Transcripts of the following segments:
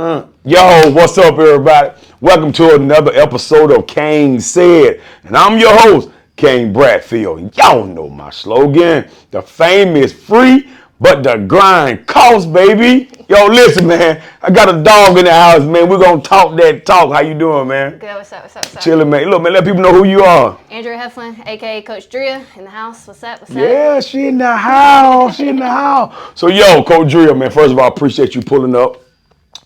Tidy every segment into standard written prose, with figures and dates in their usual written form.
Yo, what's up, everybody? Welcome to another episode of KaneSaid, and I'm your host, Kane Bradfield. Y'all know my slogan: the fame is free, but the grind costs, baby. Yo, listen, man. I got a dog in the house, man. We're gonna talk that talk. How you doing, man? Good. What's up? What's up? What's up? Chilling, man. Look, man. Let people know who you are. Andrea Heflin, aka Coach Andrea, in the house. What's up? What's up? Yeah, she in the house. She in the house. So, yo, Coach Andrea, man. First of all, I appreciate you pulling up.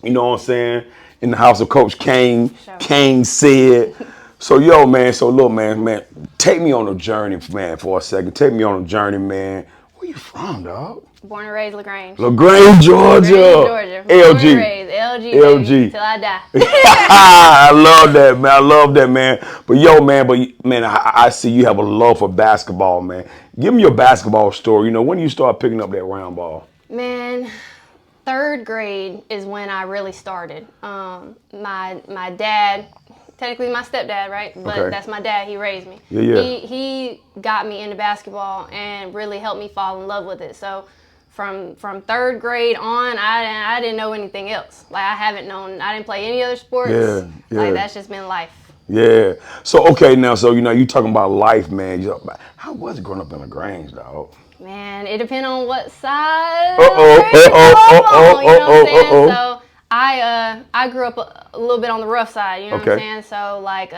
You know what I'm saying? In the house of Coach Kane. Sure. KaneSaid. So, yo, man. So, look, man. Take me on a journey, man, for a second. Take me on a journey, man. Where you from, dog? Born and raised LaGrange. LaGrange, Georgia. Georgia. LG. Born and raised. LG. LG. Baby, till I die. I love that, man. I love that, man. But, yo, man, I see you have a love for basketball, man. Give me your basketball story. You know, when you start picking up that round ball? Man, third grade is when I really started. My dad, technically my stepdad, right? But Okay. that's my dad. He raised me. Yeah. He got me into basketball and really helped me fall in love with it. So from third grade on, I didn't know anything else. Like I didn't play any other sports. Yeah. Like that's just been life. Yeah. So, okay, now, so, you know, you talking about life, man. How was it growing up in LaGrange, dog? Man, it depends on what side. Uh-oh. You know what I'm saying? So I grew up a little bit on the rough side. You know what I'm saying? So like,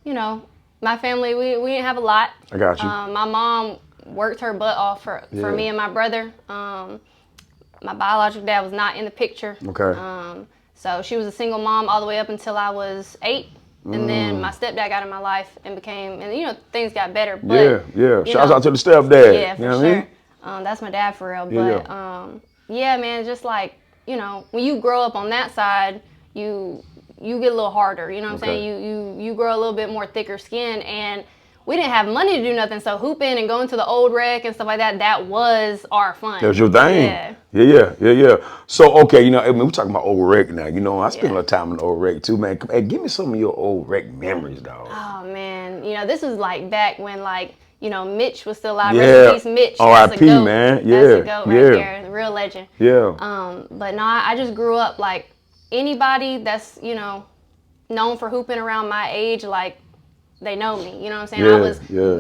you know, my family we didn't have a lot. I got you. My mom worked her butt off for me and my brother. My biological dad was not in the picture. Okay. So she was a single mom all the way up until I was 8. And then my stepdad got in my life and you know, things got better. But, yeah. Shouts out to the stepdad. Yeah, for you know sure. what I mean? That's my dad for real. But yeah, man, just like, you know, when you grow up on that side, you get a little harder. You know what I'm saying? You grow a little bit more thicker skin, and we didn't have money to do nothing, so hooping and going to the old rec and stuff like that was our fun. That was your thing. Yeah. So, okay, you know, I mean, we're talking about old rec now. You know, I spent a little time in the old rec too, man. Hey, give me some of your old rec memories, dog. Oh, man. You know, this was like back when, like, you know, Mitch was still alive. Yeah. Rest in peace, Mitch. R.I.P., man. Yeah. That's a goat right there. The real legend. Yeah. But no, I just grew up like anybody that's, you know, known for hooping around my age, like, they know me, you know what I'm saying? I was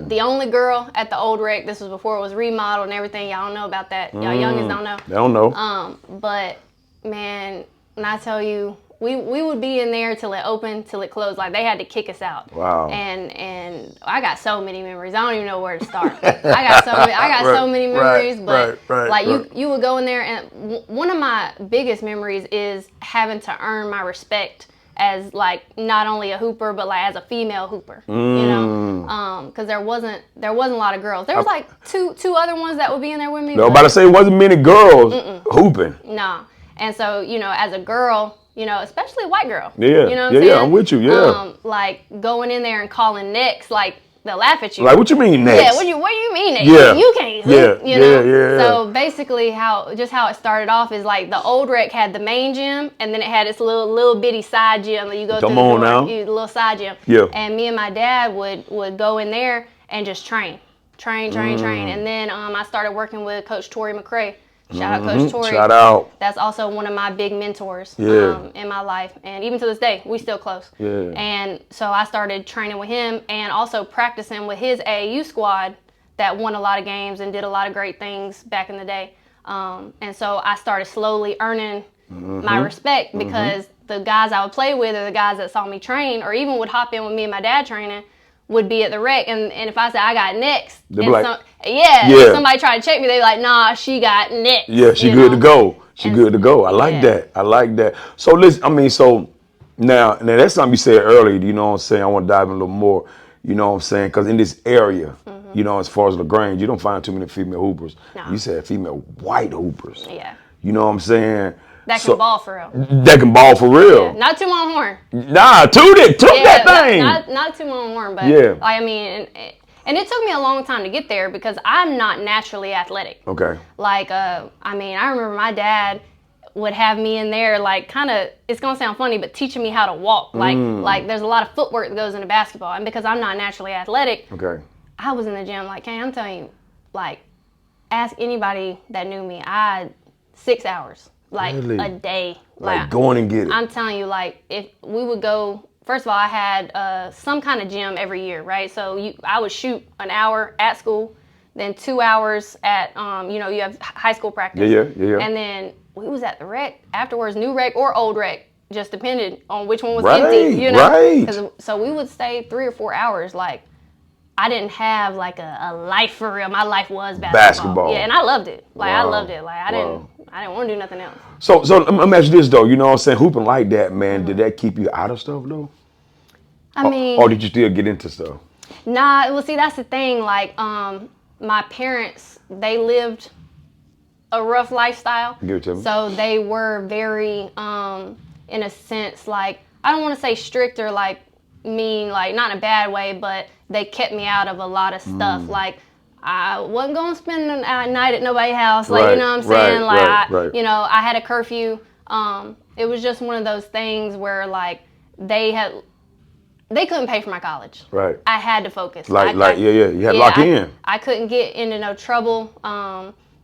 the only girl at the old rec. This was before it was remodeled and everything. Y'all don't know about that. Y'all youngins don't know. They don't know. But man, when I tell you, we would be in there till it opened, till it closed. Like they had to kick us out. Wow. And I got so many memories. I don't even know where to start. I got so many memories. But you would go in there, and one of my biggest memories is having to earn my respect as like not only a hooper but like as a female hooper, you know, because there wasn't a lot of girls. There was like two other ones that would be in there with me. No, about to say it wasn't many girls hooping. No, and so you know, as a girl, you know, especially a white girl, yeah, you know what I'm saying? Yeah, I'm with you, yeah. Like going in there and calling next, like they'll laugh at you. Like, what you mean next? Yeah, what do you mean next? Yeah. You can't hoop, you know? Yeah. So basically how it started off is like the old rec had the main gym, and then it had its little bitty side gym that you go through the door, the little side gym. Yeah. And me and my dad would go in there and just train. And then I started working with Coach Tori McCray. Shout out Coach Tori. Shout out. That's also one of my big mentors in my life. And even to this day, we still close. Yeah. And so I started training with him and also practicing with his AAU squad that won a lot of games and did a lot of great things back in the day. And so I started slowly earning my respect because the guys I would play with or the guys that saw me train or even would hop in with me and my dad training would be at the rec, and if I said I got next, if somebody tried to check me, they'd be like, nah, she got next. Yeah, she good to go. Good to go. I like that. So listen, so now that's something you said earlier, you know what I'm saying? I want to dive in a little more, you know what I'm saying? Because in this area, you know, as far as LaGrange, you don't find too many female hoopers. No. You said female white hoopers. Yeah. You know what I'm saying? That can ball for real. That can ball for real. Yeah. Not too on horn. Nah, toot that thing. Not too on horn, but like, I mean, and it took me a long time to get there because I'm not naturally athletic. Okay. Like, I mean, I remember my dad would have me in there, like, kind of, it's gonna sound funny, but teaching me how to walk. Like there's a lot of footwork that goes into basketball, and because I'm not naturally athletic, I was in the gym like, I'm telling you, like, ask anybody that knew me, 6 hours. like Really? a day. Like going and get it. I'm telling you, like if we would go. First of all, I had some kind of gym every year, right? So I would shoot an hour at school, then 2 hours at, you have high school practice. Yeah. And then we was at the rec afterwards, new rec or old rec, just depended on which one was Right, empty, right. So we would stay 3 or 4 hours. Like, I didn't have like a life for real. My life was basketball. Yeah, and I loved it. Like, I loved it. Like, I didn't want to do nothing else. So let me ask you this though. You know what I'm saying? Hooping like that, man. Did that keep you out of stuff though? I mean, or did you still get into stuff? Nah. Well, see, that's the thing. Like, my parents, they lived a rough lifestyle. Give it to me. So they were very, in a sense, like, I don't want to say strict or like mean, like not in a bad way, but they kept me out of a lot of stuff. Like, I wasn't going to spend a night at nobody's house. Like, Right, you know what I'm saying? right, Like, right. I had a curfew. It was just one of those things where like they couldn't pay for my college. Right. I had to focus. You had to lock in. I couldn't get into no trouble.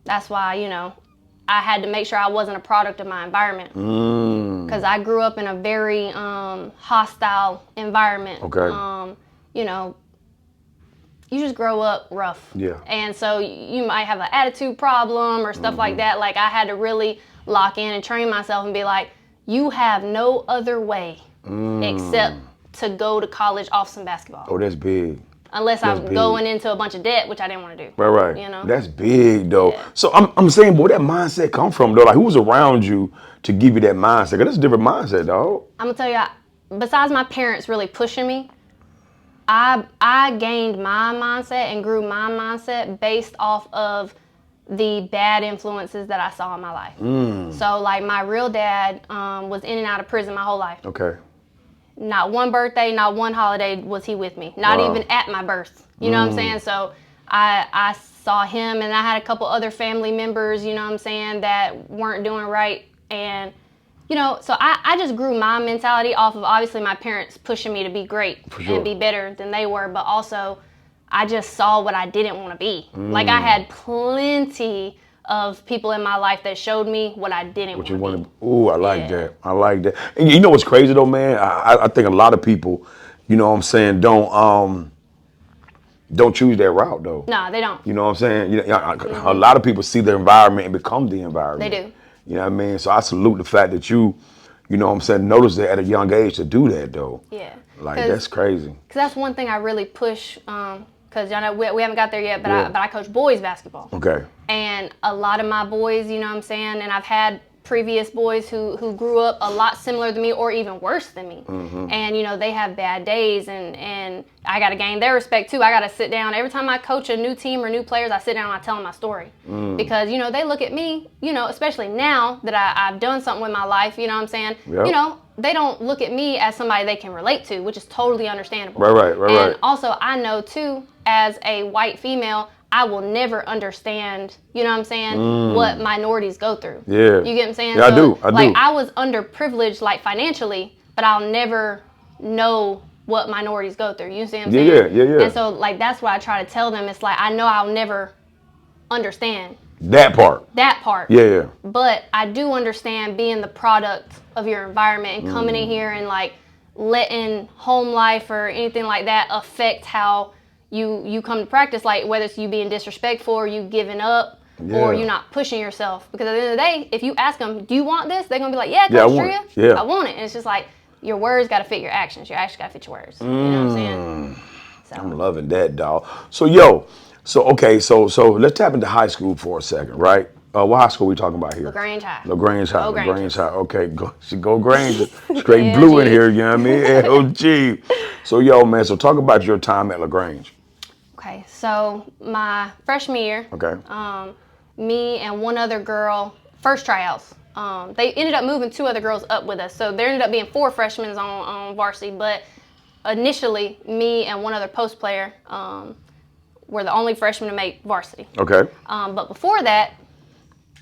That's why, I had to make sure I wasn't a product of my environment. Because I grew up in a very hostile environment. Okay. You just grow up rough. Yeah. And so you might have an attitude problem or stuff like that. Like, I had to really lock in and train myself and be like, you have no other way except to go to college off some basketball. Oh, that's big. Unless I'm going into a bunch of debt, which I didn't want to do. Right. That's big though. Yeah. So I'm saying, where that mindset come from though? Like, who was around you to give you that mindset? 'Cause that's a different mindset, dog. I'm gonna tell you, besides my parents really pushing me, I gained my mindset and grew my mindset based off of the bad influences that I saw in my life. So like, my real dad was in and out of prison my whole life. Okay. Not one birthday, not one holiday was he with me. Not even at my birth. You know what I'm saying? So I saw him, and I had a couple other family members, you know what I'm saying, that weren't doing right. And, so I just grew my mentality off of, obviously, my parents pushing me to be great and be better than they were. But also, I just saw what I didn't want to be. Like, I had plenty of people in my life that showed me what I didn't want to be. Ooh, I like that. I like that. And you know what's crazy though, man? I think a lot of people, you know what I'm saying, don't choose that route though. No, they don't. You know what I'm saying? A lot of people see the environment and become the environment. They do. You know what I mean? So I salute the fact that you know what I'm saying, notice that at a young age to do that though. Yeah. Like, that's crazy. Because that's one thing I really push, because y'all know we haven't got there yet, but I coach boys basketball. Okay. And a lot of my boys, you know what I'm saying, and I've had previous boys who grew up a lot similar to me or even worse than me. And, they have bad days, and I got to gain their respect too. I got to sit down. Every time I coach a new team or new players, I sit down and I tell them my story. Because, they look at me, especially now that I've done something with my life, you know what I'm saying? Yep. They don't look at me as somebody they can relate to, which is totally understandable. Right. And also, I know too, as a white female, I will never understand, you know what I'm saying, what minorities go through. Yeah. You get what I'm saying? Yeah, so, I do. Like, I was underprivileged, like, financially, but I'll never know what minorities go through. You see what I'm saying? Yeah. And so, like, that's what I try to tell them. It's like, I know I'll never understand that part. Yeah. But I do understand being the product of your environment and coming in here and, like, letting home life or anything like that affect how you come to practice, like whether it's you being disrespectful or you giving up or you not pushing yourself. Because at the end of the day, if you ask them, do you want this? They're going to be like, yeah, Coach Andrea, I want it. And it's just like, your words got to fit your actions. Your actions got to fit your words. You know what I'm saying? So. I'm loving that, dog. So, so let's tap into high school for a second, right? What high school are we talking about here? LaGrange High. LaGrange High. Okay, go Granger. Straight blue in here, you know what I mean? LG. So, man, so talk about your time at LaGrange. Okay, so my freshman year, me and one other girl, first tryouts, they ended up moving 2 other girls up with us. So there ended up being 4 freshmen on varsity, but initially, me and one other post player were the only freshmen to make varsity. Okay. But before that,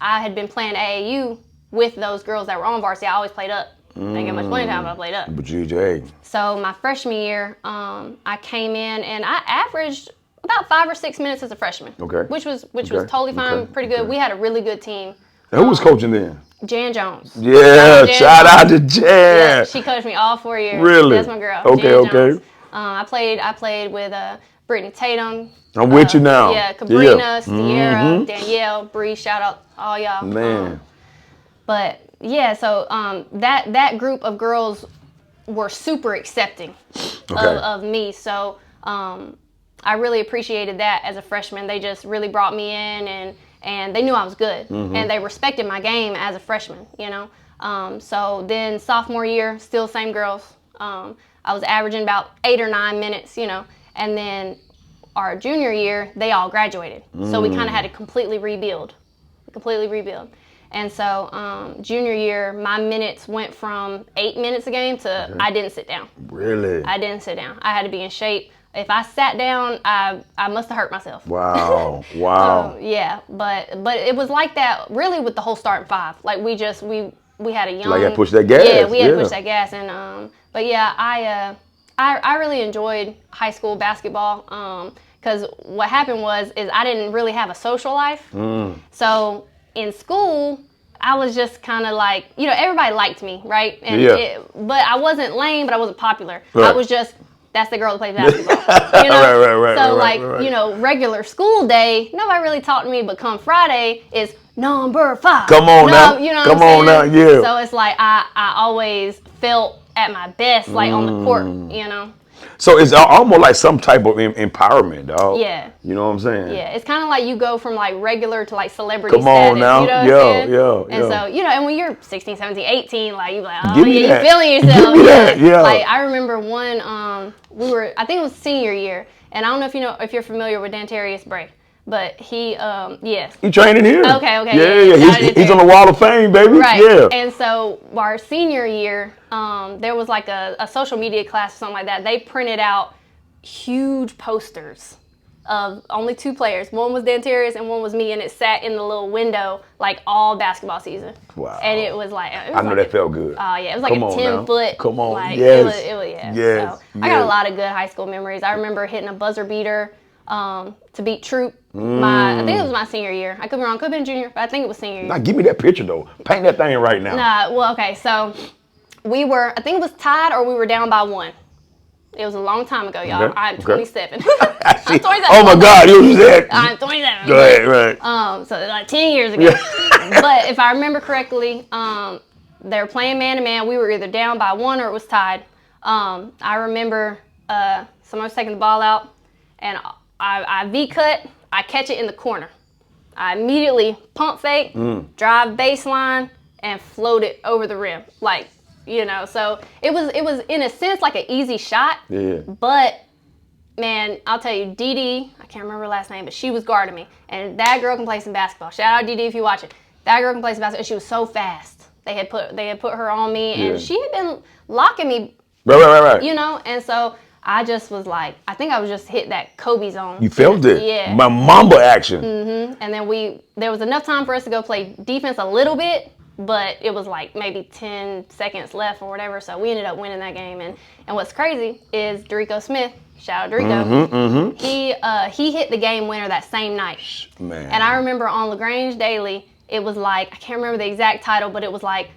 I had been playing AAU with those girls that were on varsity. I always played up. I didn't get much playing time, but I played up. But GJ. So my freshman year, I came in and I averaged about 5 or 6 minutes as a freshman. Okay. Which was totally fine, pretty good. We had a really good team. And who was coaching then? Jan Jones. Yeah, Jan shout Jones. out to Jan. Yeah, she coached me all 4 years. Really? That's my girl. Okay, Jan okay. Jones. I played with Brittany Tatum. I'm with you now. Yeah, Cabrina, Yeah. Sierra, Danielle, Bree. Shout out all y'all. Man. But yeah, so that group of girls were super accepting of me. So I really appreciated that as a freshman. They just really brought me in, and they knew I was good, and they respected my game as a freshman. You know, so then sophomore year, still same girls. I was averaging about 8 or 9 minutes. You know, and then our junior year, they all graduated, so we kind of had to completely rebuild. And so junior year, my minutes went from 8 minutes a game to I didn't sit down. Really? I didn't sit down. I had to be in shape. If I sat down, I must have hurt myself. Wow. Yeah, but it was like that really with the whole starting five. Like we had a young. Like you had to push that gas. Yeah, we had to push that gas, and but yeah, I really enjoyed high school basketball because what happened is I didn't really have a social life. So in school, I was just kind of like, you know, everybody liked me, right? And but I wasn't lame, but I wasn't popular. Right. I was just, that's the girl that plays basketball. You know? Right. So Right. you know, regular school day, nobody really talked to me, but come Friday is number 5. Come on now. You know Come what I'm on now, saying? yeah. So it's like I always felt at my best, like on the court, you know? So it's almost like some type of empowerment, dog. Yeah. You know what I'm saying? Yeah, it's kind of like you go from like regular to like celebrity Come on status. now. You know what I'm saying? Yeah. And so, you know, and when you're 16, 17, 18, like you're like, oh Give me yeah, that. you're feeling yourself. Give me that, yeah. Like I remember one, I think it was senior year, and I don't know if you're familiar with Dantarius Bray. But he, yes. He training here. Okay. Yeah. He's on the Wall of Fame, baby. Right. Yeah. And so our senior year, there was like a social media class or something like that. They printed out huge posters of only 2 players. One was Dantarius and one was me, and it sat in the little window like all basketball season. Wow. And it was like I know that felt good. Oh yeah, it was like a 10-foot. Come on. Like, Yes. It was yeah. Yes. So I got a lot of good high school memories. I remember hitting a buzzer beater to beat Troop. I think it was my senior year. I could be wrong. Could have been junior, but I think it was senior year. Now give me that picture though. Paint that thing right now. Well, okay. So we were, I think it was tied or we were down by 1. It was a long time ago, y'all. Okay. I'm 27. I see. I'm 27. Oh my God, you was that. I'm 27. Go ahead, right. So like 10 years ago. But if I remember correctly, they were playing man-to-man. We were either down by 1 or it was tied. I remember someone was taking the ball out, and I V-cut. I catch it in the corner. I immediately pump fake, drive baseline, and float it over the rim. Like, you know, so it was in a sense like an easy shot. Yeah. But man, I'll tell you, Dee, I can't remember her last name, but she was guarding me. And that girl can play some basketball. Shout out Dee if you watch it. That girl can play some basketball. And she was so fast. They had put her on me, and she had been locking me. Right. You know, and so I just was like, I think I was just hit that Kobe zone. You felt it. Yeah. My Mamba action. And then there was enough time for us to go play defense a little bit, but it was like maybe 10 seconds left or whatever. So we ended up winning that game. And what's crazy is Dorico Smith, shout out Dorico, he hit the game winner that same night. Man. And I remember on LaGrange Daily, it was like, I can't remember the exact title, but it was like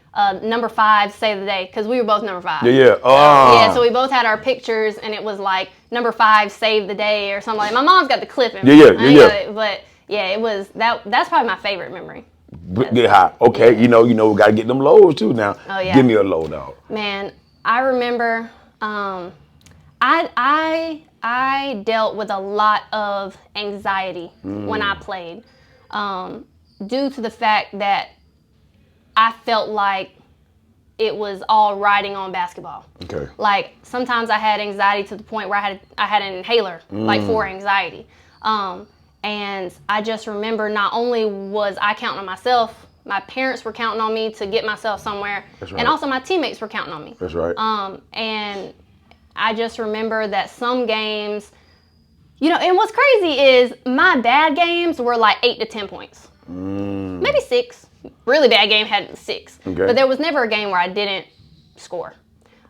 number 5 save the day, because we were both number 5. Yeah. So we both had our pictures, and it was like number 5 save the day or something like that. My mom's got the clipping. Yeah. But yeah, it was that's probably my favorite memory. Get high. Okay, you know, we gotta get them lows too now. Oh yeah. Give me a low, dog. Man, I remember I dealt with a lot of anxiety when I played. Due to the fact that I felt like it was all riding on basketball. Okay. Like sometimes I had anxiety to the point where I had an inhaler like for anxiety. And I just remember not only was I counting on myself, my parents were counting on me to get myself somewhere. That's right. And also my teammates were counting on me. That's right. And I just remember that some games, you know, and what's crazy is my bad games were like 8 to 10 points. Maybe 6. Really bad game had 6. Okay. But there was never a game where I didn't score.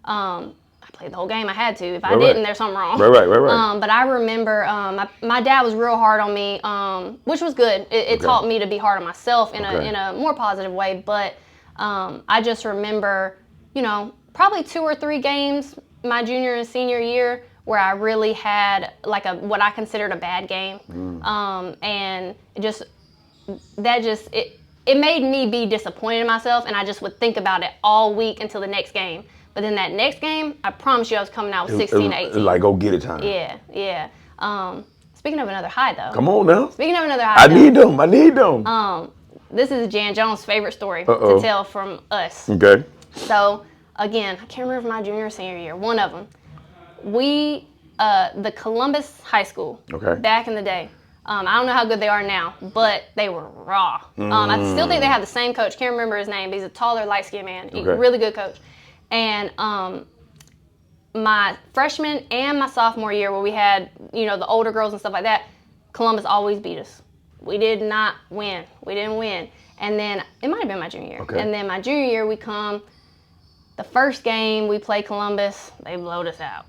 I played the whole game. I had to. If I didn't, there's something wrong. Right. But I remember my dad was real hard on me, which was good. It taught me to be hard on myself in a more positive way. But I just remember, probably 2 or 3 games my junior and senior year where I really had like what I considered a bad game, and it made me be disappointed in myself, and I just would think about it all week until the next game. But then that next game, I promise you I was coming out with 16 to 18. It was like, go get it time. Yeah. Speaking of another high, though. Come on now. Speaking of another high, I need them. This is Jan Jones' favorite story to tell from us. Okay. So, again, I can't remember my junior or senior year, one of them. The Columbus High School, back in the day, I don't know how good they are now, but they were raw. I still think they have the same coach. Can't remember his name, but he's a taller, light-skinned man. Really good coach. And my freshman and my sophomore year, where we had, the older girls and stuff like that, Columbus always beat us. We did not win. We didn't win. And then, it might have been my junior year. And then my junior year, the first game we played Columbus, they blowed us out.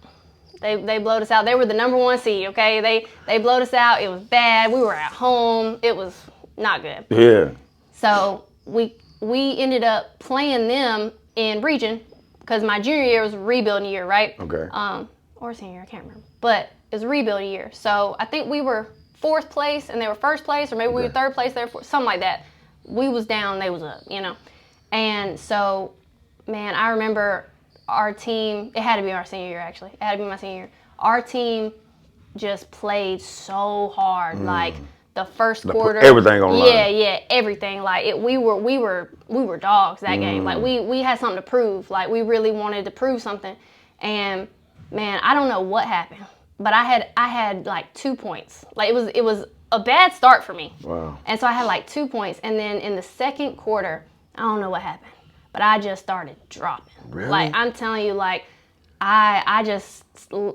They blowed us out. They were the number 1 seed, okay? They blowed us out. It was bad. We were at home. It was not good. Yeah. So we ended up playing them in region because my junior year was a rebuilding year, right? Okay. Or senior year, I can't remember. But it was a rebuilding year. So I think we were 4th place and they were 1st place, or maybe we were 3rd place, they were 4th, something like that. We was down, they was up, And so, man, I remember our team, it had to be our senior year, actually. It had to be my senior year. Our team just played so hard. Like, the first quarter. Everything on line. Yeah, everything. Like, we were dogs that game. Like, we had something to prove. Like, we really wanted to prove something. And, man, I don't know what happened. But I had like 2 points. Like, it was a bad start for me. Wow. And so I had like 2 points. And then in the second quarter, I don't know what happened, but I just started dropping. Really? Like, I'm telling you, like, I just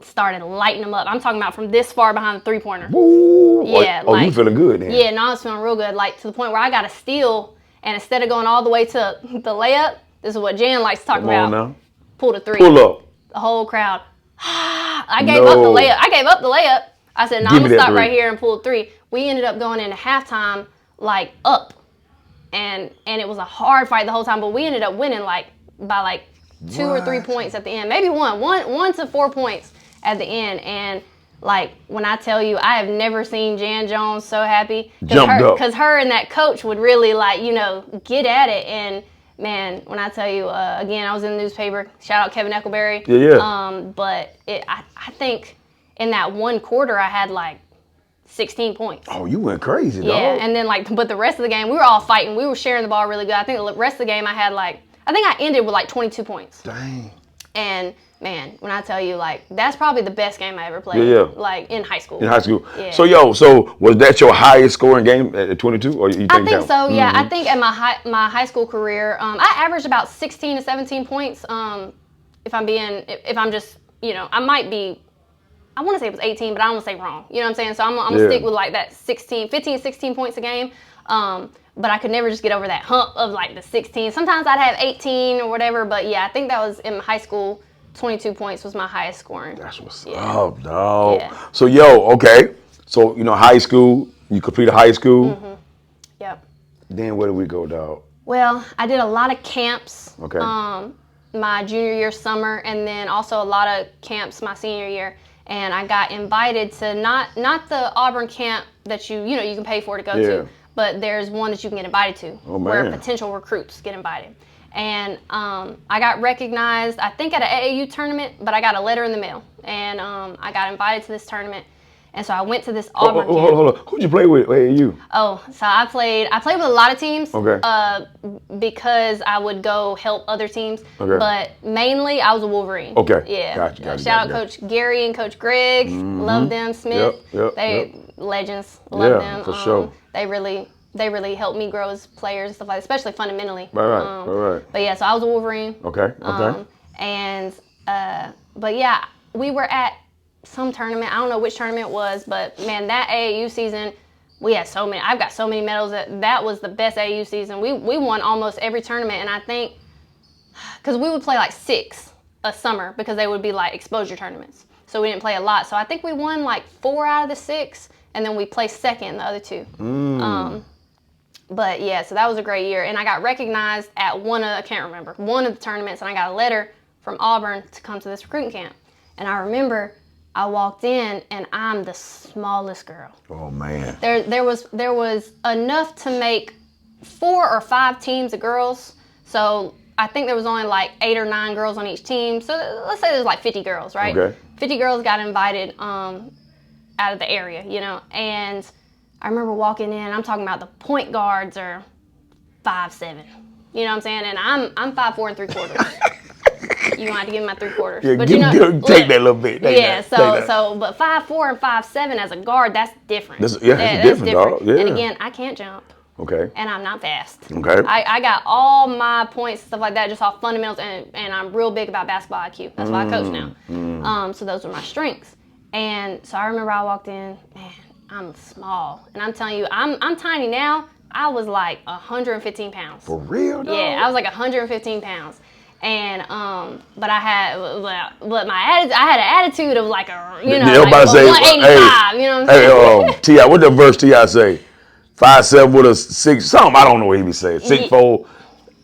started lighting them up. I'm talking about from this far behind the 3-pointer. Woo! Yeah. Oh, you feeling good then? Yeah, no, I was feeling real good. Like, to the point where I got a steal, and instead of going all the way to the layup, this is what Jan likes to talk about. Come on now. Pull the 3. Pull up. The whole crowd. I gave up the layup. I said, no, I'm going to stop right here and pull 3. We ended up going into halftime, like, up. And it was a hard fight the whole time, but we ended up winning, like, by, like, 2 or 3 points at the end. Maybe 1 to 4 points at the end. And, like, when I tell you, I have never seen Jan Jones so happy. Jumped up. Because her and that coach would really, like, get at it. And, man, when I tell you, again, I was in the newspaper. Shout out Kevin Eccleberry. Yeah. But I think in that one quarter, I had, like, 16 points. Oh, you went crazy, dog. Yeah, and then, like, but the rest of the game, we were all fighting. We were sharing the ball really good. I think the rest of the game, I ended with, like, 22 points. Dang. And, man, when I tell you, like, that's probably the best game I ever played. Yeah. Like, in high school. In high school. Yeah. So was that your highest scoring game at 22? Or you think I think so, yeah. I think at my high school career, I averaged about 16 to 17 points. If I'm just, I might be, I want to say it was 18, but I don't want to say wrong. You know what I'm saying? So I'm going to stick with, like, that 15, 16 points a game. But I could never just get over that hump of, like, the 16. Sometimes I'd have 18 or whatever. But, yeah, I think that was in high school. 22 points was my highest scoring. That's what's up, dog. Yeah. So, okay. So, high school, you completed high school. Mm-hmm. Yep. Then where did we go, dog? Well, I did a lot of camps. Okay. My junior year summer, and then also a lot of camps my senior year. And I got invited to not the Auburn camp that you can pay for to go to, but there's one that you can get invited to where potential recruits get invited. And I got recognized, I think, at an AAU tournament, but I got a letter in the mail. And I got invited to this tournament. And so I went to this Auburn camp. Hold on. Who'd you play with at AAU? Oh, so I played with a lot of teams. Okay. Because I would go help other teams. Okay. But mainly I was a Wolverine. Okay. Yeah. Gotcha. Shout out Coach Gary and Coach Greg. Love them. Smith. Yep. Legends. Love them. For sure. They really helped me grow as players and stuff like that, especially fundamentally. Right. But yeah, so I was a Wolverine. Okay. But yeah, we were at some tournament. I don't know which tournament it was, but man, that AAU season, we had so many. I've got so many medals. That was the best AAU season. We won almost every tournament, and I think because we would play like 6. a summer because they would be like exposure tournaments. So we didn't play a lot. So I think we won like 4 out of the 6, and then we placed second in the other 2. But yeah, so that was a great year. And I got recognized at one of the tournaments, and I got a letter from Auburn to come to this recruiting camp. And I remember I walked in, and I'm the smallest girl. Oh man. There was enough to make 4 or 5 teams of girls. So I think there was only like 8 or 9 girls on each team. So let's say there's like 50 girls, right? Okay. 50 girls got invited out of the area, you know. And I remember walking in, I'm talking about the point guards are 5'7". You know what I'm saying? And I'm 5'4" and 3/4. You gonna have to give me my 3/4. Yeah, but take that little bit. But 5'4" and 5'7" as a guard, that's different. That's different, dog. Yeah. And again, I can't jump. Okay. And I'm not fast. Okay. I got all my points and stuff like that just off fundamentals, and I'm real big about basketball IQ. That's why I coach now. So those were my strengths. And so I remember I walked in, man, I'm small. And I'm telling you, I'm tiny now. I was like 115 pounds. For real, dog? Yeah, I was like 115 pounds. And but I had I had an attitude of like a, you know, like 185. You know what I'm saying? Hey, T.I., what the verse T.I. say? 5'7" with a 6 something. I don't know what he be saying. 6'4".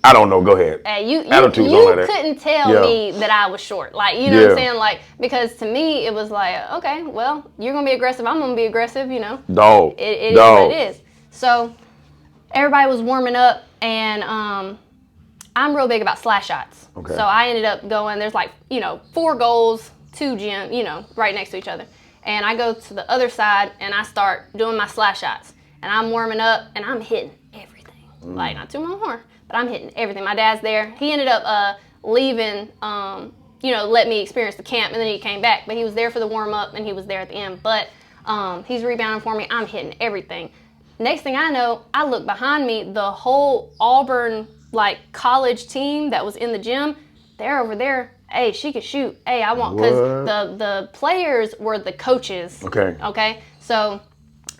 I don't know. Go ahead. You like couldn't tell me that I was short. Like, you know what I'm saying? Like, because to me it was like, okay, well, you're gonna be aggressive. I'm gonna be aggressive. You know. Dog. It is what it is. So everybody was warming up, and I'm real big about slash shots. Okay. So I ended up going. There's like 4 goals, 2 gym, right next to each other. And I go to the other side and I start doing my slash shots. And I'm warming up, and I'm hitting everything. Like, not too much more, but I'm hitting everything. My dad's there. He ended up leaving, let me experience the camp, and then he came back. But he was there for the warm-up, and he was there at the end. But he's rebounding for me. I'm hitting everything. Next thing I know, I look behind me. The whole Auburn, college team that was in the gym, they're over there. Hey, she could shoot. Hey, I want, because the players were the coaches. Okay? So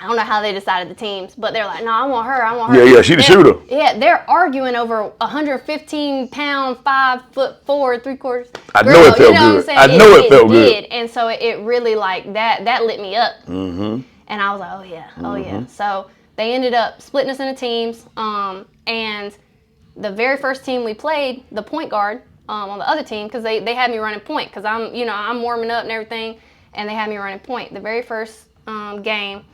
I don't know how they decided the teams, but they're like, no, I want her. Yeah, she the shooter. Yeah, they're arguing over 115-pound, 5'4", 3/4. I know it felt good. I know it felt good. And so it really that lit me up. Mm-hmm. And I was like, oh yeah. So they ended up splitting us into teams. And the very first team we played, the point guard on the other team, because they had me running point, because I'm warming up and everything, and they had me running point. The very first game,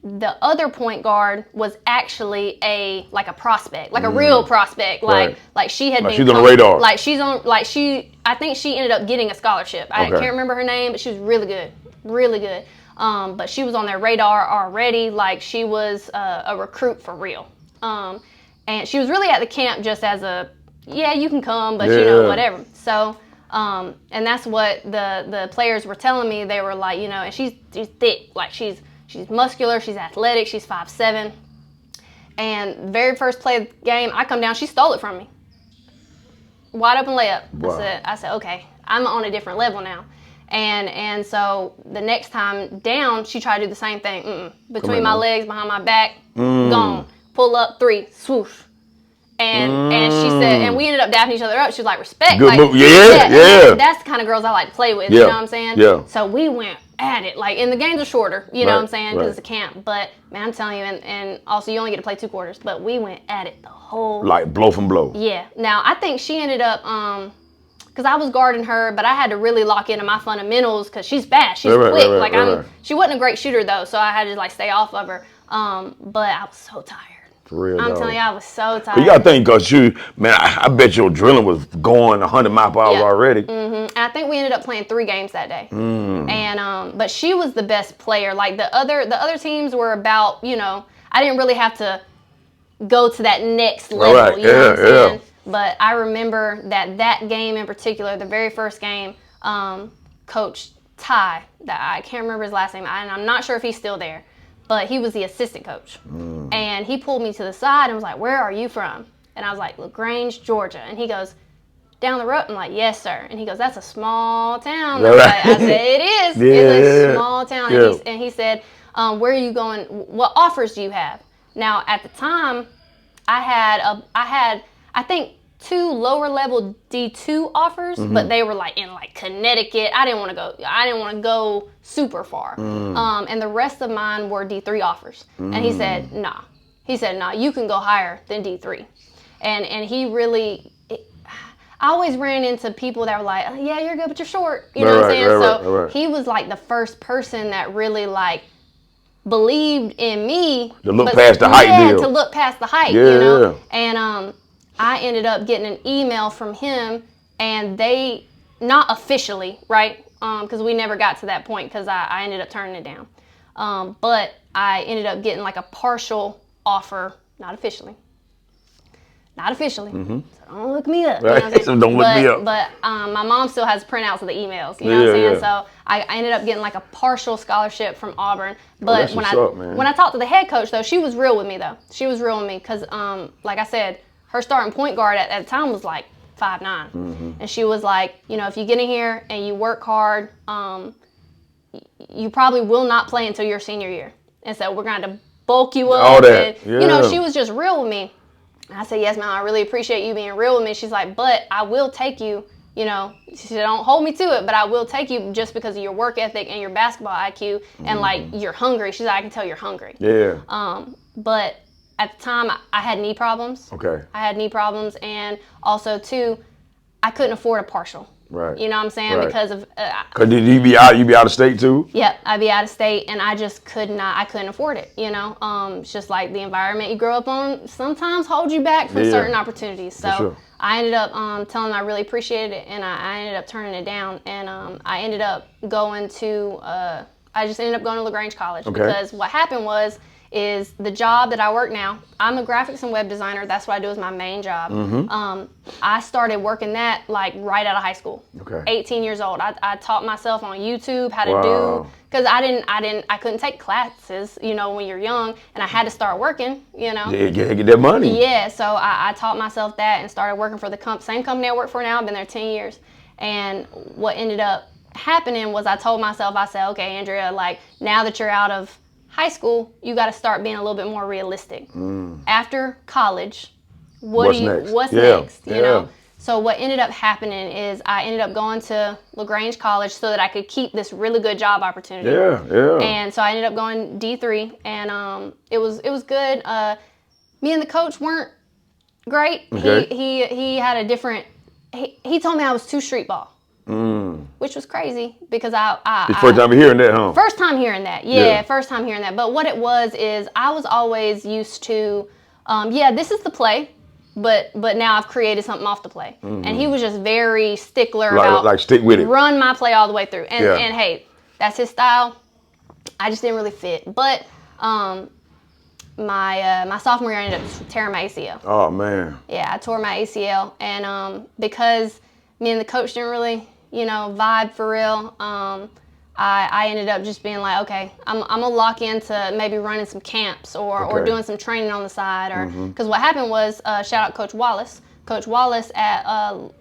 the other point guard was actually a prospect, a real prospect, like she had been. She's on the radar. I think she ended up getting a scholarship. I can't remember her name, but she was really good, really good. But she was on their radar already. Like, she was a recruit for real. And she was really at the camp just as a, you can come, but whatever. So, and that's what the players were telling me. They were like, and she's thick, she's muscular, she's athletic, she's 5'7". And very first play of the game, I come down, she stole it from me. Wide open layup. Wow. I said, okay, I'm on a different level now. And so the next time down, she tried to do the same thing. Between my legs, behind my back, gone. Pull up, 3, swoosh. And she said, and we ended up dapping each other up. She was like, respect. Good move. Yeah. That's the kind of girls I like to play with. You know what I'm saying? Yeah. So we went at it. And the games are shorter, you know what I'm saying, because it's a camp. But, man, I'm telling you, and also you only get to play 2 quarters. But we went at it the whole. Like blow from blow. Yeah. Now, I think she ended up, because I was guarding her, but I had to really lock into my fundamentals because she's fast. She's quick. She wasn't a great shooter, though, so I had to, stay off of her. But I was so tired. For real, I'm telling you, I was so tired. But you got to think, because I bet your adrenaline was going 100 miles per hour already. And I think we ended up playing 3 games that day. And but she was the best player. Like, the other teams were about, I didn't really have to go to that next level. You know what I'm saying? But I remember that game in particular, the very first game, Coach Ty, that I can't remember his last name, and I'm not sure if he's still there. But he was the assistant coach. And he pulled me to the side and was like, where are you from? And I was like, LaGrange, Georgia. And he goes, down the road? I'm like, yes, sir. And he goes, that's a small town. I said, it is. It's a small town. And he said, where are you going? What offers do you have? Now, at the time, I think 2 lower level D2 offers, but they were like in like Connecticut. I didn't want to go super far. And the rest of mine were D3 offers. And he said, nah. He said, nah, you can go higher than D3. And he really, I always ran into people that were like, oh, yeah, you're good, but you're short. You know what I'm saying? So he was like the first person that really like believed in me. To look past the height deal. To look past the height, you know? And I ended up getting an email from him, and they, not officially, right? Because we never got to that point because I ended up turning it down. But I ended up getting like a partial offer, not officially. So don't look me up. Right. You know what I'm saying? Don't look me up. But my mom still has printouts of the emails. You know what I'm saying? So I ended up getting like a partial scholarship from Auburn. But when I talked to the head coach, though, she was real with me, though. She was real with me because, like I said, her starting point guard at the time was like 5'9". And she was like, you know, if you get in here and you work hard, you probably will not play until your senior year. And so we're going to bulk you up. All that. And, you know, she was just real with me. And I said, yes, ma'am, I really appreciate you being real with me. She's like, but I will take you, you know. She said, don't hold me to it, but I will take you just because of your work ethic and your basketball IQ and, like, you're hungry. She's like, I can tell you're hungry. But at the time, I had knee problems. I had knee problems, and also, too, I couldn't afford a partial. Right. You know what I'm saying? Right. Because of... Cause did you be out of state too? Yep, I'd be out of state, and I just couldn't afford it, you know? It's just like the environment you grow up on sometimes holds you back from certain opportunities. So I ended up telling them I really appreciated it, and I ended up turning it down. And I ended up going to... I just ended up going to LaGrange College because what happened is the job that I work now, I'm a graphics and web designer. That's what I do as my main job. I started working that like right out of high school. 18 years old. I taught myself on YouTube how to do, because I couldn't take classes, you know, when you're young, and I had to start working, you know. Yeah, get that money. Yeah, so I taught myself that and started working for the same company I work for now. I've been there 10 years. And what ended up happening was I told myself, I said, okay, Andrea, like now that you're out of high school, you got to start being a little bit more realistic. After college, what's next? You know? So what ended up happening is I ended up going to LaGrange College so that I could keep this really good job opportunity. And so I ended up going D3, and it was good. Me and the coach weren't great. He had a different. He told me I was too street ball. Which was crazy because first time hearing that, huh? First time hearing that, yeah, first time hearing that. But what it was is I was always used to, this is the play, but now I've created something off the play. And he was just very stickler about like stick with it, run my play all the way through. And hey, that's his style. I just didn't really fit. But my sophomore year I ended up tearing my ACL. Oh man. Yeah, I tore my ACL, and because me and the coach didn't really, you know, vibe for real. I ended up just being like, okay, I'm gonna lock into maybe running some camps or doing some training on the side, or because what happened was, shout out Coach Wallace. Coach Wallace at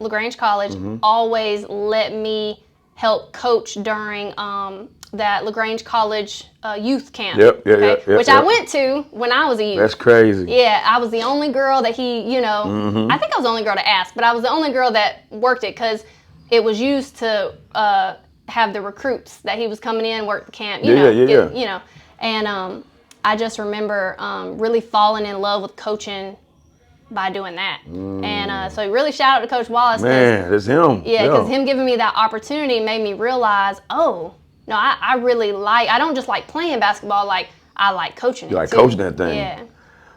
LaGrange College always let me help coach during that LaGrange College youth camp. Which I went to when I was a youth. That's crazy. Yeah, I was the only girl that he, you know, I think I was the only girl to ask, but I was the only girl that worked it because it was used to have the recruits that he was coming in, work the camp, you know. And I just remember really falling in love with coaching by doing that. And so really shout out to Coach Wallace. Man, it's him. Yeah, because him giving me that opportunity made me realize, oh, no, I really I don't just like playing basketball, like I like coaching it. You like too. coaching that thing. Yeah.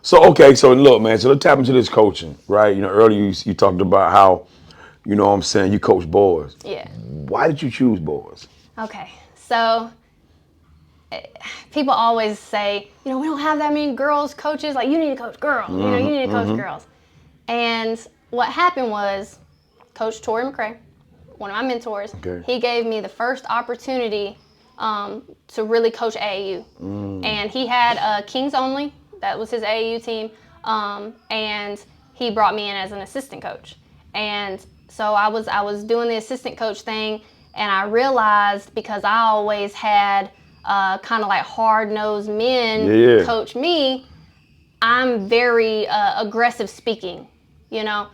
So, okay, so look, man, so let's tap into this coaching, right? You know, earlier you talked about how, you know what I'm saying, you coach boys. Yeah. Why did you choose boys? Okay, so people always say, you know, we don't have that many girls coaches. Like, you need to coach girls. You know, you need to coach girls. And what happened was Coach Torrey McCray, one of my mentors, he gave me the first opportunity to really coach AAU. And he had Kings Only. That was his AAU team. And he brought me in as an assistant coach. And so I was doing the assistant coach thing, and I realized because I always had kind of like hard-nosed men coach me, I'm very aggressive speaking, you know.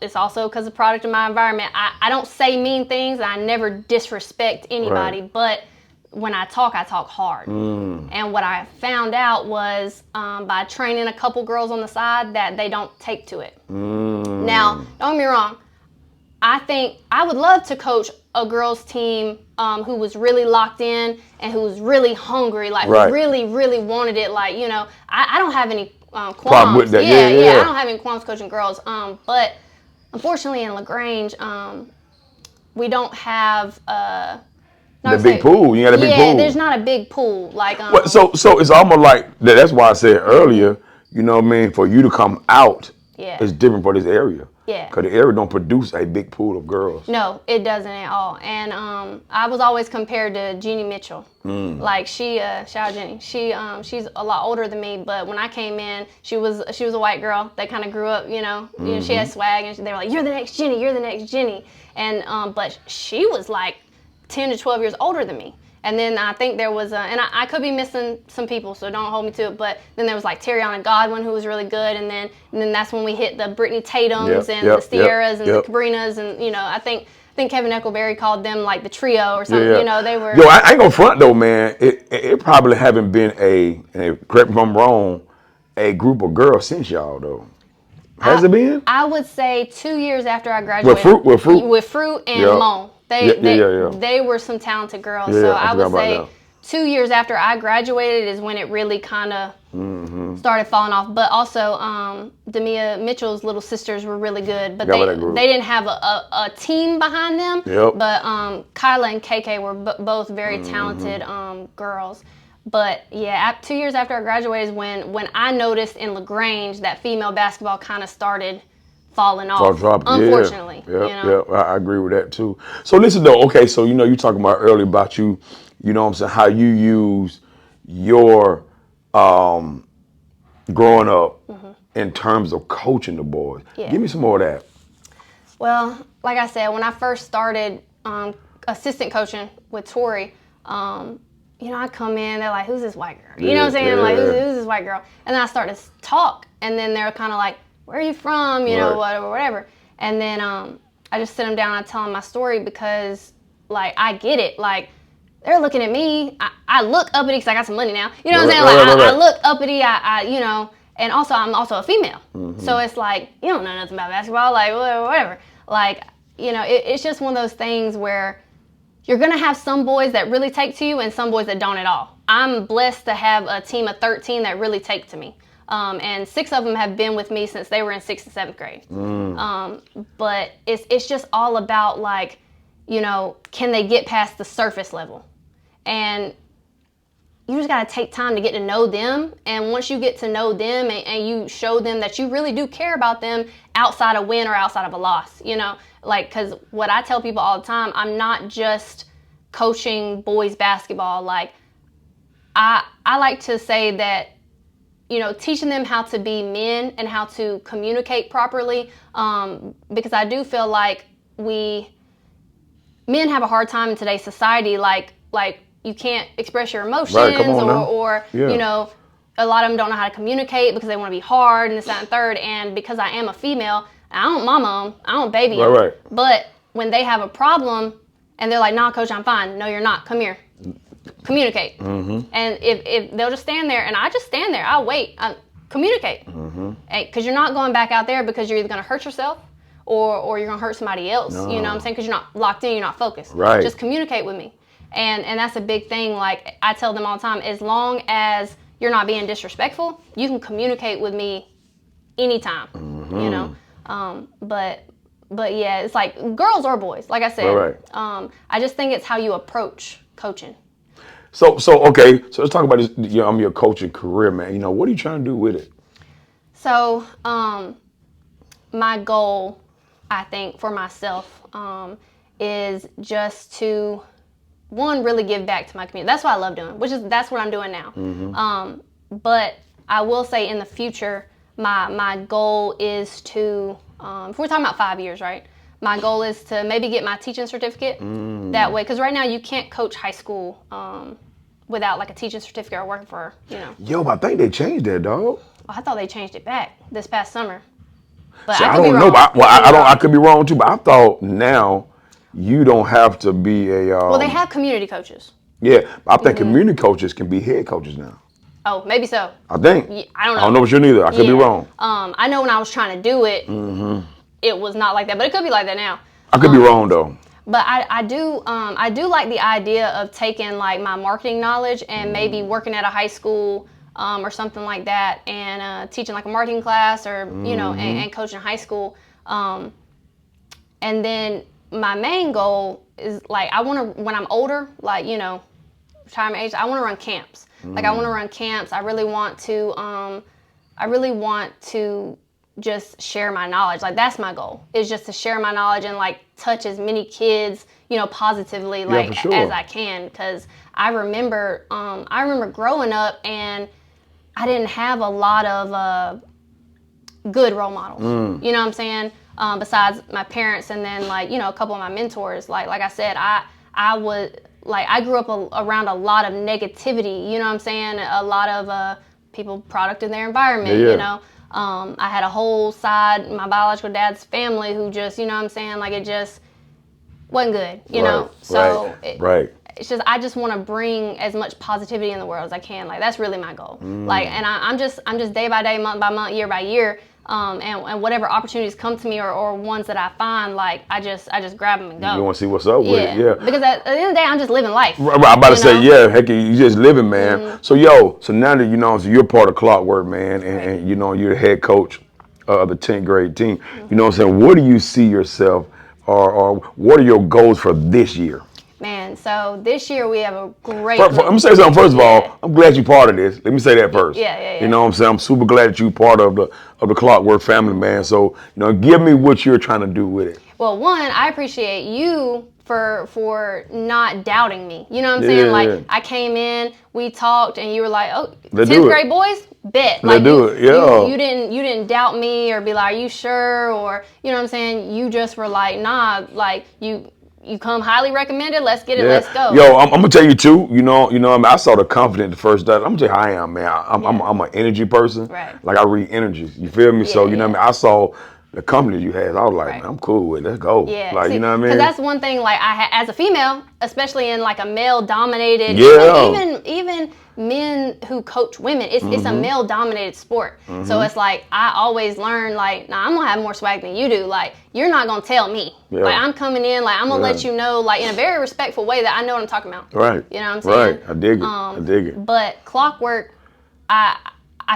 It's also because of product of my environment. I don't say mean things. I never disrespect anybody, but when I talk hard. And what I found out was by training a couple girls on the side that they don't take to it. Now, don't get me wrong. I think I would love to coach a girls team who was really locked in and who was really hungry, like really, really wanted it. Like, you know, I don't have any qualms. With that. Yeah, I don't have any qualms coaching girls. But unfortunately in LaGrange, we don't have the big pool. You got a big pool. Yeah, there's not a big pool. Like so it's almost like that's why I said earlier, you know what I mean, for you to come out, it's different for this area. Yeah. Because the area don't produce a big pool of girls. No, it doesn't at all. And I was always compared to Jeannie Mitchell. Like shout out Jenny. She's a lot older than me, but when I came in, she was a white girl that kind of grew up, you know, she had swag, and they were like, "You're the next Jenny, you're the next Jenny." And but she was like 10 to 12 years older than me. And then I think there was, and I could be missing some people, so don't hold me to it. But then there was like Terriana Godwin, who was really good. And then that's when we hit the Brittany Tatums and the Sierras and the Cabrinas. And, you know, I think Kevin Eccleberry called them like the trio or something. You know, they were. Yo, I ain't gonna front though, man. It probably haven't been and correct me if I'm wrong, a group of girls since y'all though. Has it been? I would say 2 years after I graduated. With Fruit and Mo. They were some talented girls. So I would say 2 years after I graduated is when it really kind of started falling off. But also, Demia Mitchell's little sisters were really good. But they didn't have a team behind them. But Kyla and KK were both very talented girls. But yeah, 2 years after I graduated is when I noticed in LaGrange that female basketball kind of started falling off, unfortunately. Yeah, I agree with that too. So listen though, okay, so you know you talking about earlier about you know what I'm saying, how you use your growing up in terms of coaching the boys. Give me some more of that. Well, like I said, when I first started assistant coaching with Tori, you know, I come in, they're like, "Who's this white girl?" You know what I'm saying? Like, who's this white girl? And then I start to talk, and then they're kind of like, "Where are you from?" You know, whatever. And then I just sit them down and I tell them my story because, like, I get it. Like, they're looking at me. I look uppity because I got some money now. You know what I'm saying? Like, I look uppity. I you know, and also I'm also a female. So it's like, you don't know nothing about basketball. Like, whatever. Like, you know, it's just one of those things where you're going to have some boys that really take to you and some boys that don't at all. I'm blessed to have a team of 13 that really take to me. And 6 of them have been with me since they were in 6th and 7th grade. But it's just all about, like, you know, can they get past the surface level? And you just got to take time to get to know them. And once you get to know them and you show them that you really do care about them outside a win or outside of a loss, you know, like, because what I tell people all the time, I'm not just coaching boys basketball. Like, I like to say that, you know, teaching them how to be men and how to communicate properly, because I do feel like men have a hard time in today's society. Like you can't express your emotions, or you know, a lot of them don't know how to communicate because they want to be hard and this, that, and third. And because I am a female, I don't mama them, I don't baby them. Right. But when they have a problem and they're like, "Nah, coach, I'm fine." "No, you're not. Come here." Communicate. And if they'll just stand there, and I just stand there, I'll wait. Communicate. Because you're not going back out there because you're either going to hurt yourself or you're going to hurt somebody else. You know what I'm saying? Because you're not locked in, you're not focused. Right. Just communicate with me. And that's a big thing. Like, I tell them all the time, as long as you're not being disrespectful, you can communicate with me anytime. You know? But yeah, it's like girls or boys, like I said. I just think it's how you approach coaching. So okay, so let's talk about this. You know, your coaching career, man. You know, what are you trying to do with it? So, my goal, I think, for myself, is just to, one, really give back to my community. That's what I love doing, that's what I'm doing now. But I will say in the future, my goal is to, if we're talking about 5 years, right? My goal is to maybe get my teaching certificate that way. Because right now you can't coach high school without like a teaching certificate or working for, you know. Yo, I think they changed that, dog. Oh, I thought they changed it back this past summer. But See, I I could be don't know. wrong. I could be wrong too. But I thought now you don't have to be a. Well, they have community coaches. Yeah, I think community coaches can be head coaches now. Oh, maybe so. I think. Yeah, I don't know. I don't know what you neither. I could be wrong. I know when I was trying to do it, it was not like that, but it could be like that now. I could be wrong though. But I do like the idea of taking like my marketing knowledge and maybe working at a high school or something like that, and teaching like a marketing class, or and coaching high school. And then my main goal is like I want to, when I'm older, like retirement age, I want to run camps. Like I want to run camps. I really want to just share my knowledge. Like that's my goal, is just to share my knowledge and like touch as many kids, positively like as I can. Because I remember growing up and I didn't have a lot of good role models. You know what I'm saying? Besides my parents, and then like a couple of my mentors. Like I said, I grew up around a lot of negativity. You know what I'm saying? A lot of people product of their environment. I had a whole side, my biological dad's family, who just, like it just wasn't good, So it's just, I just want to bring as much positivity in the world as I can. Like that's really my goal. Like, and I'm just day by day, month by month, year by year. And whatever opportunities come to me or ones that I find, like I just grab them and go. You want to see what's up with it, yeah. Because at the end of the day, I'm just living life. Right, I'm about to say, yeah, heck, you just living, man. So now that so you're part of Clockwork, man, and you're the head coach of the 10th grade team. You know what I'm saying? What do you see yourself, or what are your goals for this year? Man, so this year we have a great. Let me say something. First of all, I'm glad you're part of this. Let me say that first. Yeah. You know what I'm saying? I'm super glad that you're part of the Clockwork family, man. So give me what you're trying to do with it. Well, one, I appreciate you for not doubting me. You know what I'm saying? Like I came in, we talked, and you were like, "Oh, 10th grade boys, bet." Like you didn't doubt me or be like, "Are you sure?" Or you know what I'm saying? You just were like, "Nah, like you come highly recommended. Let's get it. Let's go." Yo, I'm gonna tell you too. I saw the confidence the first day. I'm gonna tell you how I am, man. I'm an energy person. Right. Like I read energies. You feel me? So what I mean. I saw the company you had. I was like, man, I'm cool with it. Let's go. Yeah. Like, you know what I mean? Because that's one thing. Like as a female, especially in like a male-dominated. Yeah. Even men who coach women, it's a male-dominated sport. So it's like I always learn like, nah, I'm gonna have more swag than you do. Like you're not gonna tell me. Yeah. Like I'm coming in, like I'm gonna let you know, like in a very respectful way that I know what I'm talking about. Right. You know what I'm saying? Right. I dig it. I dig it. But Clockwork, I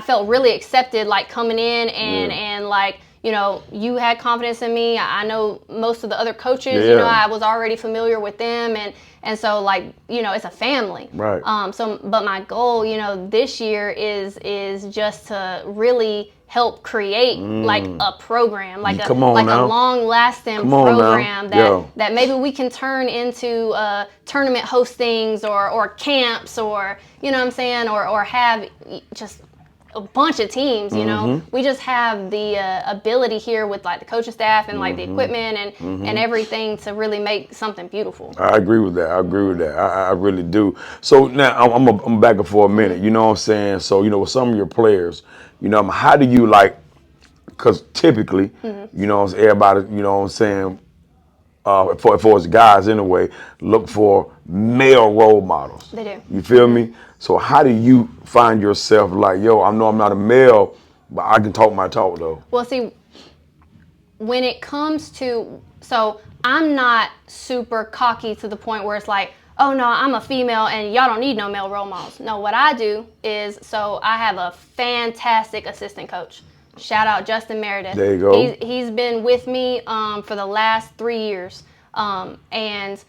felt really accepted, like coming in and like. You had confidence in me. I know most of the other coaches, I was already familiar with them. And so like, it's a family. Right. But my goal, this year is just to really help create like a program, like a long lasting program that maybe we can turn into tournament hostings or camps or, you know what I'm saying? Or have just a bunch of teams, we just have the ability here with like the coaching staff and like the equipment and everything to really make something beautiful. I agree with that. I really do. So now I'm back for a minute. You know what I'm saying? So with some of your players, how do you like? Because typically, everybody, you know what I'm saying. For us guys anyway, look for male role models. They do. You feel me? So how do you find yourself like, yo, I know I'm not a male, but I can talk my talk though? Well, see, when it comes to, so I'm not super cocky to the point where it's like, oh no, I'm a female and y'all don't need no male role models. No, what I do is, so I have a fantastic assistant coach. Shout out Justin Meredith. There you go. He's been with me for the last 3 years. And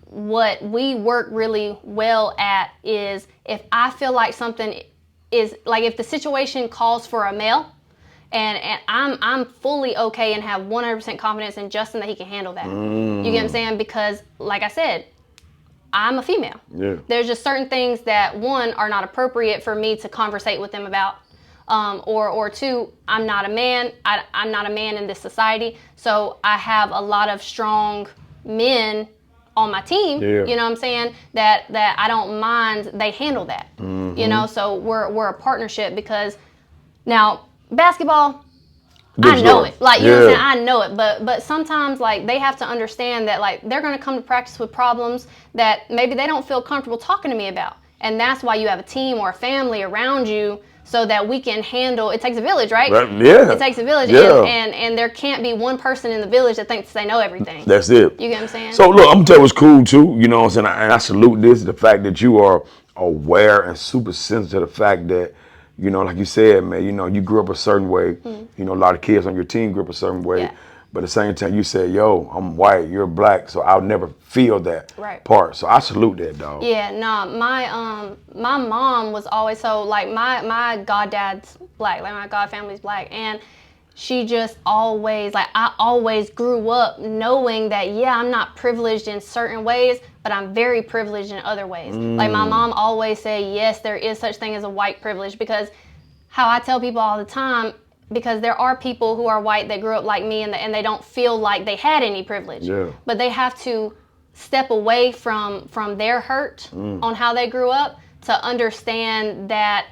what we work really well at is if I feel like something is, like if the situation calls for a male, and I'm fully okay and have 100% confidence in Justin that he can handle that. You get what I'm saying? Because like I said, I'm a female. Yeah. There's just certain things that, one, are not appropriate for me to conversate with them about. Or two, I'm not a man. I'm not a man in this society. So I have a lot of strong men on my team, you know what I'm saying, that I don't mind they handle that. So we're a partnership because now basketball, I know it. Like, you know what I'm saying? I know it. But sometimes, like, they have to understand that, like, they're going to come to practice with problems that maybe they don't feel comfortable talking to me about. And that's why you have a team or a family around you so that we can handle. It takes a village, right? Yeah. It takes a village. Yeah. And there can't be one person in the village that thinks they know everything. That's it. You get what I'm saying? So, look, I'm going to tell you what's cool, too. You know what I'm saying? And I salute this, the fact that you are aware and super sensitive to the fact that, you know, like you said, man, you know, you grew up a certain way. You know, a lot of kids on your team grew up a certain way. Yeah. But at the same time, you said, yo, I'm white, you're black, so I'll never feel that part. So I salute that, dog. Yeah, no, my mom was always so, like, my goddad's black, like, my god family's black, and she just always, like, I always grew up knowing that, yeah, I'm not privileged in certain ways, but I'm very privileged in other ways. Like, my mom always said, yes, there is such thing as a white privilege, because how I tell people all the time, because there are people who are white that grew up like me and they don't feel like they had any privilege. Yeah. But they have to step away from their hurt on how they grew up to understand that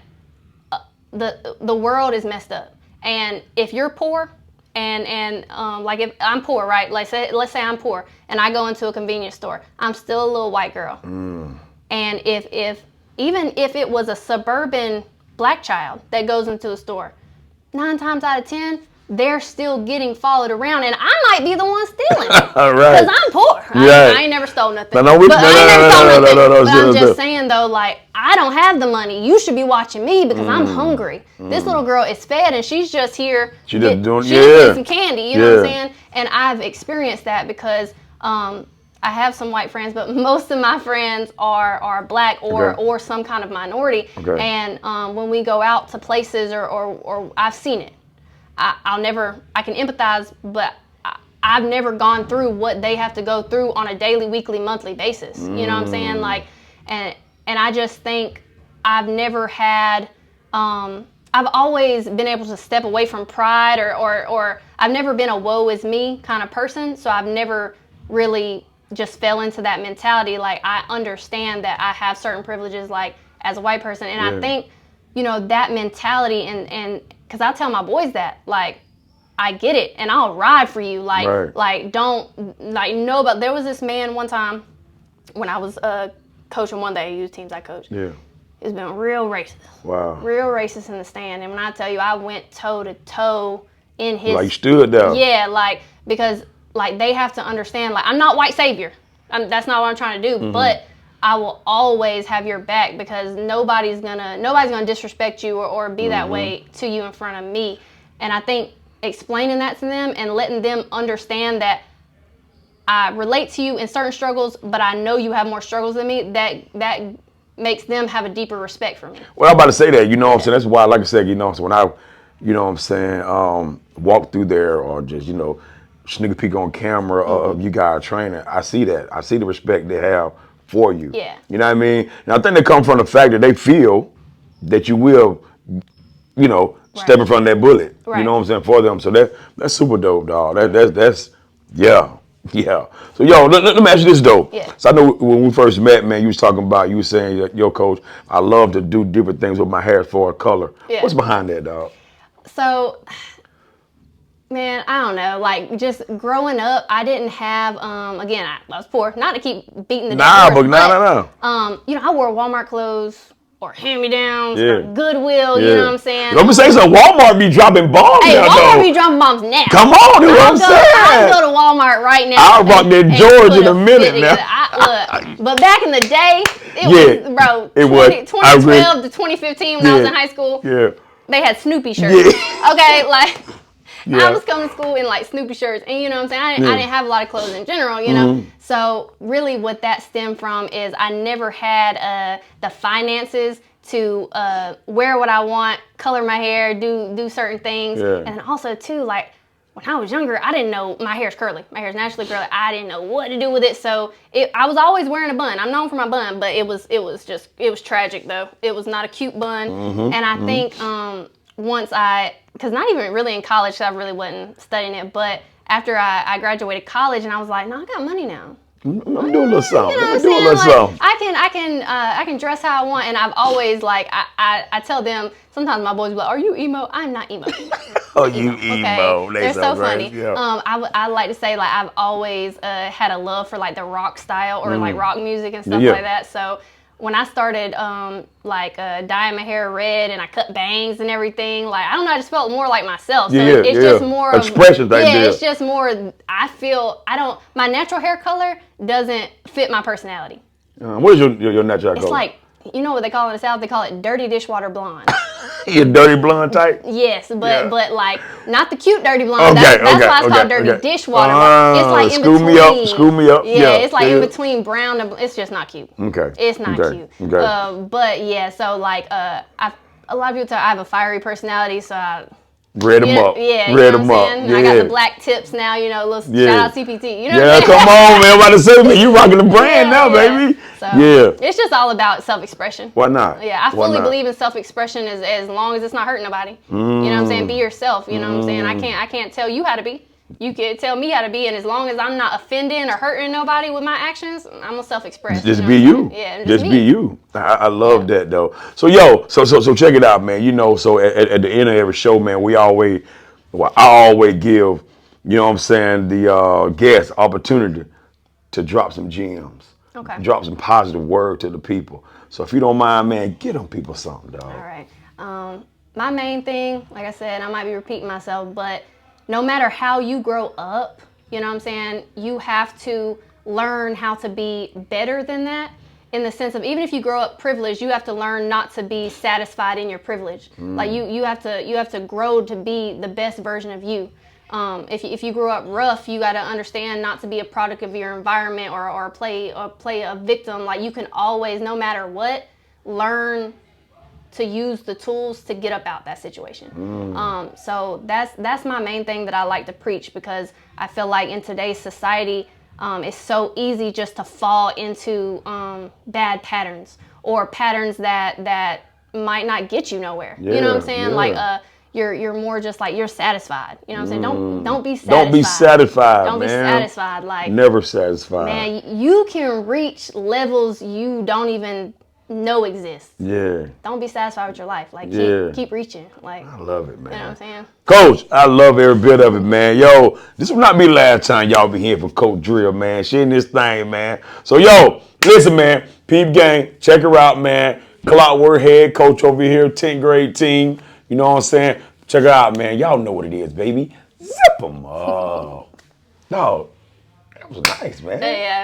the world is messed up. And if you're poor, and like if I'm poor, right? Let's say I'm poor and I go into a convenience store, I'm still a little white girl. And even if it was a suburban black child that goes into a store, 9 times out of 10, they're still getting followed around, and I might be the one stealing. Because I'm poor. I ain't never stole nothing. I'm just saying, though, like, I don't have the money. You should be watching me because I'm hungry. This little girl is fed, and she's just here. She's just getting some candy, you know what I'm saying? And I've experienced that because I have some white friends, but most of my friends are black or some kind of minority. And when we go out to places or I've seen it, I can empathize, but I've never gone through what they have to go through on a daily, weekly, monthly basis. You know what I'm saying? Like, and I just think I've never had, I've always been able to step away from pride or I've never been a woe is me kind of person. So I've never really just fell into that mentality. Like, I understand that I have certain privileges, like, as a white person. And I think, you know, that mentality and because I tell my boys that, like, I get it and I'll ride for you. Like, like, don't, like, no, but there was this man one time when I was coaching one day, youth teams I coached. Yeah. It's been real racist. Wow. Real racist in the stand. And when I tell you, I went toe to toe in his. Like, stood there. Yeah, like, because, like, they have to understand, like, I'm not white savior. That's not what I'm trying to do. But I will always have your back because nobody's gonna disrespect you or be that way to you in front of me. And I think explaining that to them and letting them understand that I relate to you in certain struggles, but I know you have more struggles than me, that makes them have a deeper respect for me. Well, I'm about to say that, you know what I'm saying? That's why, like I said, you know, so when I, you know what I'm saying, walk through there or just, you know, sneak a peek on camera of you guys training, I see that. I see the respect they have for you. Yeah. You know what I mean? And I think they come from the fact that they feel that you will, you know, step in front of that bullet. You know what I'm saying, for them. So that's super dope, dog. That's yeah. So, yo, let me ask you this, though. Yeah. So I know when we first met, man, you was talking about, you were saying, yo, coach, I love to do different things with my hair for a color. Yeah. What's behind that, dog? So, man, I don't know. Like, just growing up, I didn't have, again, I was poor. Not to keep beating the dead horse, but you know, I wore Walmart clothes or hand-me-downs or Goodwill, you know what I'm saying? Let me say something. Walmart be dropping bombs now, Walmart be dropping bombs now. Come on, that's what I'm saying. I'll go to Walmart right now. I'll rock that George in a minute now. But back in the day, it was, bro, 2012 to 2015 when I was in high school, they had Snoopy shirts. Okay, like... I was coming to school in like Snoopy shirts, and you know what I'm saying? I didn't have a lot of clothes in general, you know? So really what that stemmed from is I never had the finances to wear what I want, color my hair, do certain things. And also too, like when I was younger, I didn't know my hair's curly. My hair's naturally curly. I didn't know what to do with it. So I was always wearing a bun. I'm known for my bun, but it was tragic though. It was not a cute bun. And I think once because not even really in college, because I really wasn't studying it, but after I graduated college, and I was like, no, I got money now. I'm doing a little something. You know what I'm saying? I can dress how I want, and I've always like I tell them sometimes my boys be like, "Are you emo?" I'm not emo. Oh, you emo. Okay, They they're so funny. crazy. Yeah. I like to say like I've always had a love for like the rock style or like rock music and stuff Yeah. like that. So when I started dyeing my hair red and I cut bangs and everything, like I don't know, I just felt more like myself. So it's just more expression thing. Yeah, it's just more. I feel my natural hair color doesn't fit my personality. What is your natural color? It's like, you know what they call it in the South? They call it dirty dishwater blonde. You dirty blonde type? Yes, but Yeah. but like not the cute dirty blonde. Okay, That's why it's called dirty dishwater blonde. It's like in between. Screw me up. Yeah, it's like in between brown and it's just not cute. Okay. It's not cute. Okay. But yeah, so like a lot of people tell I have a fiery personality, so I Red them up. Yeah, Red you know them what up. I'm saying? Yeah. I got the black tips now, little shout out CPT. You know what I'm saying? Come on, man. I'm about to say, man, you rocking the brand now, baby. So, it's just all about self-expression. Why not? Yeah, I fully believe in self-expression as long as it's not hurting nobody. You know what I'm saying? Be yourself. You know what I'm saying? I can't tell you how to be. You can tell me how to be, and as long as I'm not offending or hurting nobody with my actions, I'm gonna self-express. Just be you. Yeah, just be you. I love that though. So so check it out, man. So at the end of every show, man, I always give, you know what I'm saying, the guests opportunity to drop some gems. Okay. Drop some positive word to the people. So if you don't mind, man, get them people something, dog. All right. My main thing, like I said, I might be repeating myself, but no matter how you grow up, you know what I'm saying, you have to learn how to be better than that, in the sense of even if you grow up privileged, you have to learn not to be satisfied in your privilege. Like you have to grow to be the best version of you. If you grew up rough, you got to understand not to be a product of your environment or play a victim. Like you can always, no matter what, learn to use the tools to get up out that situation. So that's my main thing that I like to preach, because I feel like in today's society, it's so easy just to fall into bad patterns or patterns that might not get you nowhere. You know what I'm saying? Like you're more just like you're satisfied. You know what I'm saying? Don't be satisfied. Don't be satisfied. Don't man. be satisfied. Like never satisfied. Man, you can reach levels you don't even know exist. Yeah. Don't be satisfied with your life. Like keep reaching. Like I love it, man. You know what I'm saying? Coach, I love every bit of it, man. Yo, this will not be the last time y'all be hearing from Coach Drill, man. She in this thing, man. So listen, man. Peep Gang, check her out, man. Clockwork head coach over here, 10th grade team. You know what I'm saying? Check her out, man. Y'all know what it is, baby. Zip them up. No, that was nice, man. Yeah.